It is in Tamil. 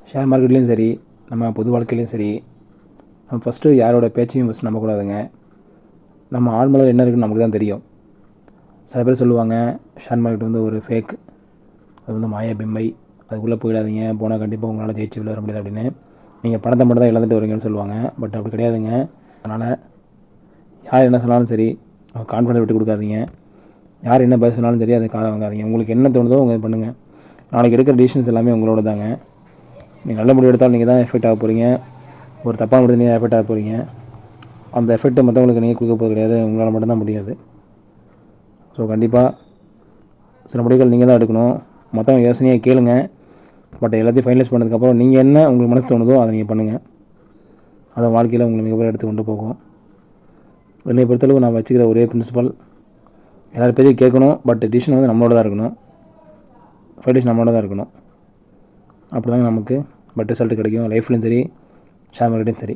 ஷேர் மார்க்கெட்லேயும் சரி, நம்ம பொது வாழ்க்கையிலையும் சரி, நம்ம ஃபஸ்ட்டு யாரோட பேச்சையும் ஃபஸ்ட்டு நம்பக்கூடாதுங்க. நம்ம ஆழ்மனதில் என்ன இருக்குன்னு நமக்கு தான் தெரியும். சில பேர் சொல்லுவாங்க, ஷேர் மார்க்கெட் வந்து ஒரு ஃபேக், அது வந்து மாய பிம்பை, அதுக்குள்ளே போயிடாதீங்க, போனால் கண்டிப்பாக உங்களால் ஜெயிச்சு வெளில வர முடியாது அப்படின்னு. நீங்கள் பணத்தை மட்டும் தான் இழந்துட்டு வரீங்கன்னு சொல்லுவாங்க. பட் அப்படி கிடையாதுங்க. அதனால் யார் என்ன சொன்னாலும் சரி, கான்ஃபிடன்ஸ் விட்டு கொடுக்காதீங்க. யார் என்ன பதில் சொன்னாலும் சரி, அதை காலை வாங்காதீங்க. உங்களுக்கு என்ன தோணுதோ உங்கள் பண்ணுங்கள். நாளைக்கு எடுக்கிற டிசிஷன்ஸ் எல்லாமே உங்களோட தாங்க. நீங்கள் நல்ல முடிவு எடுத்தாலும் நீங்கள் தான் எஃபெக்ட் ஆக போகிறீங்க. ஒரு தப்பான முடிவு நீங்கள் எஃபெக்ட் ஆக போகிறீங்க. அந்த எஃபெக்ட்டை மற்றவங்களுக்கு நீங்கள் கொடுக்க போகிறது கிடையாது, உங்களால் மட்டும்தான் முடியாது. ஸோ கண்டிப்பாக சில முடிவுகள் நீங்கள் தான் எடுக்கணும். மற்றவங்க யோசனையை கேளுங்க. பட் எல்லாத்தையும் ஃபைனலைஸ் பண்ணதுக்கப்புறம் நீங்கள் என்ன உங்களுக்கு மனசு தோணுதோ அதை நீங்கள் பண்ணுங்கள். அதை வாழ்க்கையில் உங்களை மிகப்பெரிய எடுத்து கொண்டு போகும். என்னை பொறுத்தளவு நான் வச்சுக்கிற ஒரே பிரின்சிபல், எல்லாரும் பேரையும் கேட்கணும். பட் டிசிஷன் வந்து நம்மளோட தான் இருக்கணும். ஃபைனலைஸ் நம்மளோட தான் இருக்கணும். அப்படி தாங்க நமக்கு பட் ரிசல்ட் கிடைக்கும். லைஃப்லையும் சரி, ஷேர் மார்க்கெட்லையும் சரி.